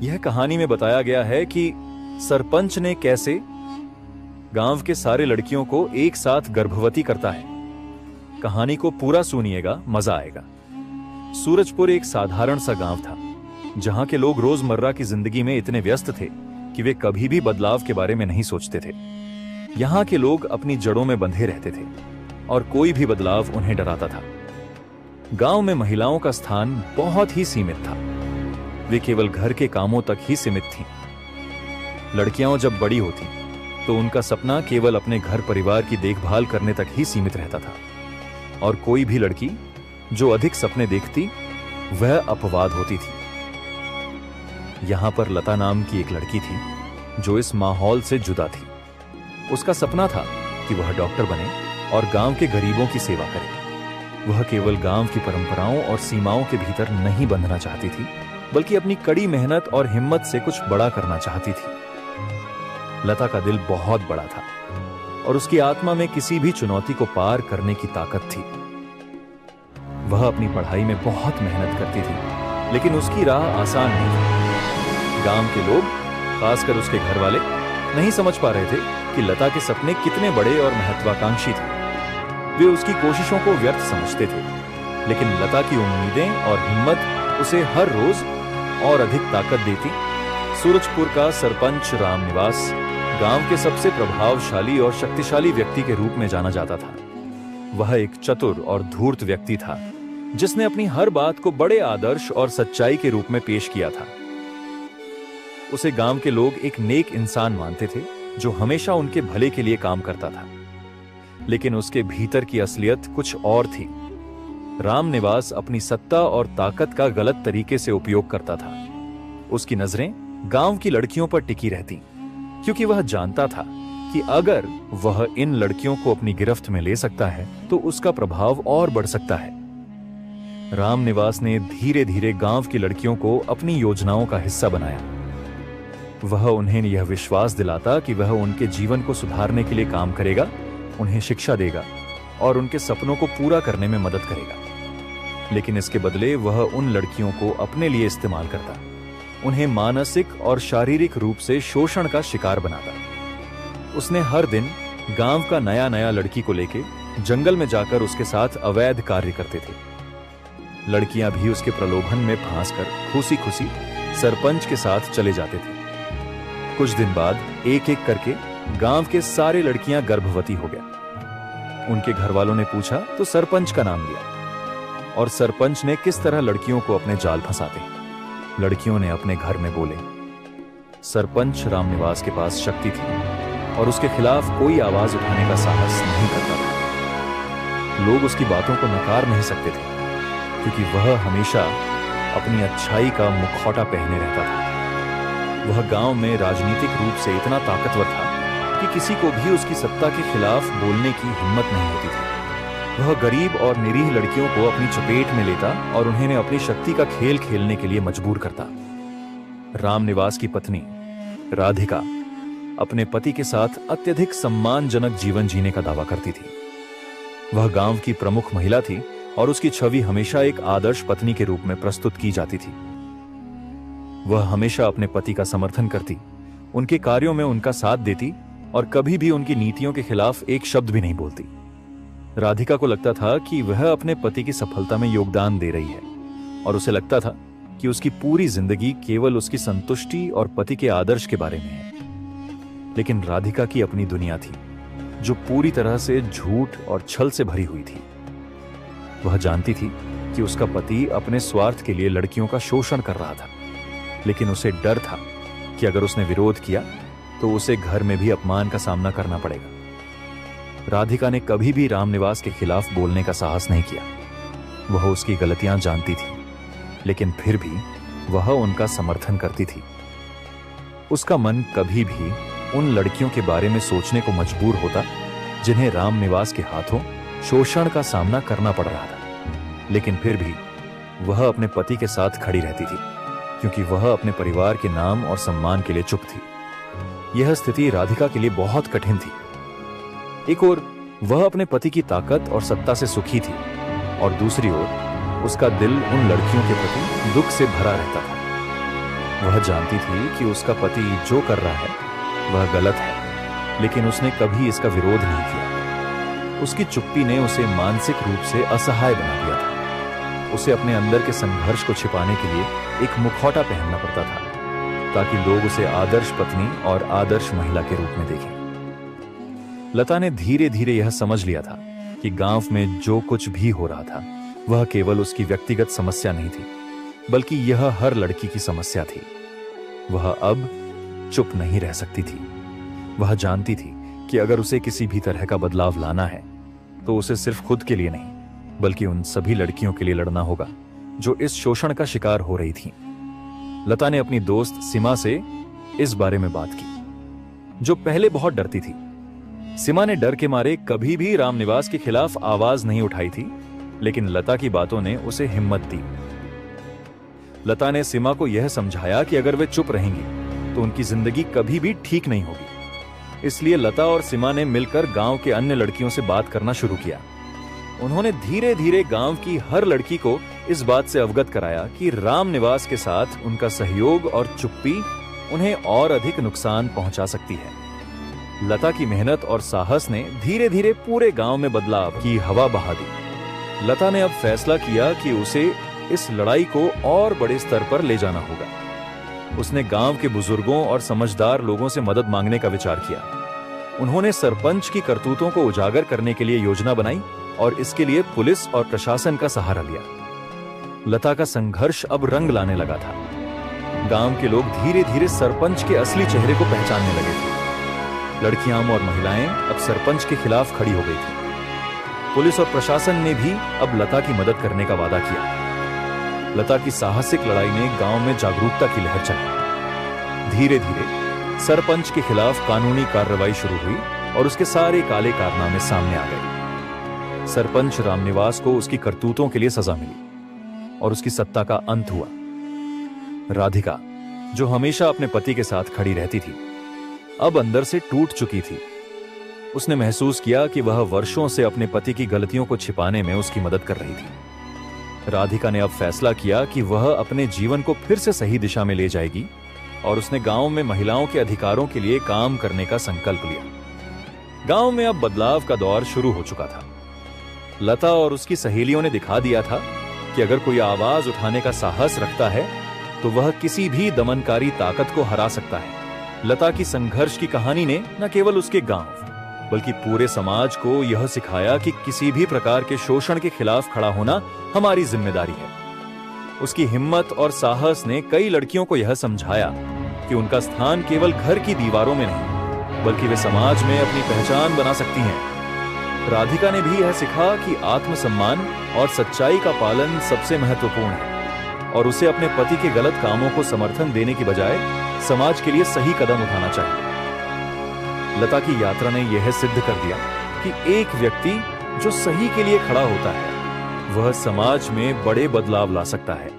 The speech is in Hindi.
यह कहानी में बताया गया है कि सरपंच ने कैसे गांव के सारे लड़कियों को एक साथ गर्भवती करता है। कहानी को पूरा सुनिएगा, मजा आएगा। सूरजपुर एक साधारण सा गांव था, जहां के लोग रोजमर्रा की जिंदगी में इतने व्यस्त थे कि वे कभी भी बदलाव के बारे में नहीं सोचते थे। यहां के लोग अपनी जड़ों में बंधे रहते थे और कोई भी बदलाव उन्हें डराता था। गांव में महिलाओं का स्थान बहुत ही सीमित था। वे केवल घर के कामों तक ही सीमित थीं। लड़कियां जब बड़ी होती तो उनका सपना केवल अपने घर परिवार की देखभाल करने तक ही सीमित रहता था, और कोई भी लड़की जो अधिक सपने देखती वह अपवाद होती थी। यहां पर लता नाम की एक लड़की थी जो इस माहौल से जुदा थी। उसका सपना था कि वह डॉक्टर बने और गांव के गरीबों की सेवा करे। वह केवल गांव की परंपराओं और सीमाओं के भीतर नहीं बंधना चाहती थी, बल्कि अपनी कड़ी मेहनत और हिम्मत से कुछ बड़ा करना चाहती थी। लता का दिल बहुत बड़ा था और उसकी आत्मा में किसी भी चुनौती को पार करने की ताकत थी। वह अपनी पढ़ाई में बहुत मेहनत करती थी, लेकिन उसकी राह आसान नहीं थी। गांव के लोग, खासकर उसके घर वाले, नहीं समझ पा रहे थे कि लता के सपने कितने बड़े और महत्वाकांक्षी थे। वे उसकी कोशिशों को व्यर्थ समझते थे, लेकिन लता की उम्मीदें और हिम्मत उसे हर रोज और अधिक ताकत देती। सूरजपुर का सरपंच रामनिवास गांव के सबसे प्रभावशाली और शक्तिशाली व्यक्ति के रूप में जाना जाता था। वह एक चतुर और धूर्त व्यक्ति था, जिसने अपनी हर बात को बड़े आदर्श और सच्चाई के रूप में पेश किया था। उसे गांव के लोग एक नेक इंसान मानते थे, जो हमेशा उनके भले के लिए काम करता था। लेकिन उसके भीतर की असलियत कुछ और थी। रामनिवास अपनी सत्ता और ताकत का गलत तरीके से उपयोग करता था। उसकी नजरें गांव की लड़कियों पर टिकी रहती, क्योंकि वह जानता था कि अगर वह इन लड़कियों को अपनी गिरफ्त में ले सकता है तो उसका प्रभाव और बढ़ सकता है। रामनिवास ने धीरे धीरे गांव की लड़कियों को अपनी योजनाओं का हिस्सा बनाया। वह उन्हें यह विश्वास दिलाता कि वह उनके जीवन को सुधारने के लिए काम करेगा, उन्हें शिक्षा देगा और उनके सपनों को पूरा करने में मदद करेगा। लेकिन इसके बदले वह उन लड़कियों को अपने लिए इस्तेमाल करता, उन्हें मानसिक और शारीरिक रूप से शोषण का शिकार बनाता। उसने हर दिन गांव का नया नया लड़की को लेके जंगल में जाकर उसके साथ अवैध कार्य करते थे। लड़कियां भी उसके प्रलोभन में फंसकर खुशी खुशी सरपंच के साथ चले जाते थे। कुछ दिन बाद एक एक करके गांव के सारे लड़कियां गर्भवती हो गया। उनके घर वालों ने पूछा तो सरपंच का नाम लिया, और सरपंच ने किस तरह लड़कियों को अपने जाल फंसाते। लड़कियों ने अपने घर में बोले। सरपंच रामनिवास के पास शक्ति थी और उसके खिलाफ कोई आवाज उठाने का साहस नहीं करता था। लोग उसकी बातों को नकार नहीं सकते थे, क्योंकि वह हमेशा अपनी अच्छाई का मुखौटा पहने रहता था। वह गांव में राजनीतिक रूप से इतना ताकतवर था कि किसी को भी उसकी सत्ता के खिलाफ बोलने की हिम्मत नहीं होती थी। वह गरीब और निरीह लड़कियों को अपनी चपेट में लेता और उन्हें अपनी शक्ति का खेल खेलने के लिए मजबूर करता। रामनिवास की पत्नी राधिका अपने पति के साथ अत्यधिक सम्मानजनक जीवन जीने का दावा करती थी। वह गांव की प्रमुख महिला थी और उसकी छवि हमेशा एक आदर्श पत्नी के रूप में प्रस्तुत की जाती थी। वह हमेशा अपने पति का समर्थन करती, उनके कार्यों में उनका साथ देती और कभी भी उनकी नीतियों के खिलाफ एक शब्द भी नहीं बोलती। राधिका को लगता था कि वह अपने पति की सफलता में योगदान दे रही है, और उसे लगता था कि उसकी पूरी जिंदगी केवल उसकी संतुष्टि और पति के आदर्श के बारे में है। लेकिन राधिका की अपनी दुनिया थी, जो पूरी तरह से झूठ और छल से भरी हुई थी। वह जानती थी कि उसका पति अपने स्वार्थ के लिए लड़कियों का शोषण कर रहा था, लेकिन उसे डर था कि अगर उसने विरोध किया तो उसे घर में भी अपमान का सामना करना पड़ेगा। राधिका ने कभी भी रामनिवास के खिलाफ बोलने का साहस नहीं किया। वह उसकी गलतियां जानती थी, लेकिन फिर भी वह उनका समर्थन करती थी। उसका मन कभी भी उन लड़कियों के बारे में सोचने को मजबूर होता जिन्हें रामनिवास के हाथों शोषण का सामना करना पड़ रहा था। लेकिन फिर भी वह अपने पति के साथ खड़ी रहती थी, क्योंकि वह अपने परिवार के नाम और सम्मान के लिए चुप थी। यह स्थिति राधिका के लिए बहुत कठिन थी। एक ओर वह अपने पति की ताकत और सत्ता से सुखी थी, और दूसरी ओर उसका दिल उन लड़कियों के प्रति दुख से भरा रहता था। वह जानती थी कि उसका पति जो कर रहा है वह गलत है, लेकिन उसने कभी इसका विरोध नहीं किया। उसकी चुप्पी ने उसे मानसिक रूप से असहाय बना दिया था। उसे अपने अंदर के संघर्ष को छिपाने के लिए एक मुखौटा पहनना पड़ता था, ताकि लोग उसे आदर्श पत्नी और आदर्श महिला के रूप में देखें। लता ने धीरे धीरे यह समझ लिया था कि गांव में जो कुछ भी हो रहा था वह केवल उसकी व्यक्तिगत समस्या नहीं थी, बल्कि यह हर लड़की की समस्या थी। वह अब चुप नहीं रह सकती थी। वह जानती थी कि अगर उसे किसी भी तरह का बदलाव लाना है तो उसे सिर्फ खुद के लिए नहीं, बल्कि उन सभी लड़कियों के लिए लड़ना होगा जो इस शोषण का शिकार हो रही थीं। लता ने अपनी दोस्त सीमा से इस बारे में बात की, जो पहले बहुत डरती थी। सीमा ने डर के मारे कभी भी रामनिवास के खिलाफ आवाज नहीं उठाई थी, लेकिन लता की बातों ने उसे हिम्मत दी। लता ने सीमा को यह समझाया कि अगर वे चुप रहेंगी तो उनकी जिंदगी कभी भी ठीक नहीं होगी। इसलिए लता और सीमा ने मिलकर गांव के अन्य लड़कियों से बात करना शुरू किया। उन्होंने धीरे धीरे गांव की हर लड़की को इस बात से अवगत कराया कि रामनिवास के साथ उनका सहयोग और चुप्पी उन्हें और अधिक नुकसान पहुंचा सकती है। लता की मेहनत और साहस ने धीरे धीरे पूरे गांव में बदलाव की हवा बहा दी। लता ने अब फैसला किया कि उसे इस लड़ाई को और बड़े स्तर पर ले जाना होगा। उसने गांव के बुजुर्गों और समझदार लोगों से मदद मांगने का विचार किया। उन्होंने सरपंच की करतूतों को उजागर करने के लिए योजना बनाई और इसके लिए पुलिस और प्रशासन का सहारा लिया। लता का संघर्ष अब रंग लाने लगा था। गांव के लोग धीरे धीरे सरपंच के असली चेहरे को पहचानने लगे थे। लड़कियां और महिलाएं अब सरपंच के खिलाफ खड़ी हो गई थी। पुलिस और प्रशासन ने भी अब लता की मदद करने का वादा किया। लता की साहसिक लड़ाई ने गांव में जागरूकता की लहर चलाई। धीरे धीरे सरपंच के खिलाफ कानूनी कार्रवाई शुरू हुई और उसके सारे काले कारनामे सामने आ गए। सरपंच रामनिवास को उसकी करतूतों के लिए सजा मिली और उसकी सत्ता का अंत हुआ। राधिका, जो हमेशा अपने पति के साथ खड़ी रहती थी, अब अंदर से टूट चुकी थी। उसने महसूस किया कि वह वर्षों से अपने पति की गलतियों को छिपाने में उसकी मदद कर रही थी। राधिका ने अब फैसला किया कि वह अपने जीवन को फिर से सही दिशा में ले जाएगी और उसने गांव में महिलाओं के अधिकारों के लिए काम करने का संकल्प लिया। गांव में अब बदलाव का दौर शुरू हो चुका था। लता और उसकी सहेलियों ने दिखा दिया था कि अगर कोई आवाज उठाने का साहस रखता है तो वह किसी भी दमनकारी ताकत को हरा सकता है। लता की संघर्ष की कहानी ने न केवल उसके गांव बल्कि पूरे समाज को यह सिखाया कि किसी भी प्रकार के शोषण के खिलाफ खड़ा होना हमारी जिम्मेदारी है। उसकी हिम्मत और साहस ने कई लड़कियों को यह समझाया कि उनका स्थान केवल घर की दीवारों में नहीं, बल्कि वे समाज में अपनी पहचान बना सकती हैं। राधिका ने भी यह सिखा कि आत्मसम्मान और सच्चाई का पालन सबसे महत्वपूर्ण है और उसे अपने पति के गलत कामों को समर्थन देने की बजाय समाज के लिए सही कदम उठाना चाहिए। लता की यात्रा ने यह सिद्ध कर दिया कि एक व्यक्ति जो सही के लिए खड़ा होता है वह समाज में बड़े बदलाव ला सकता है।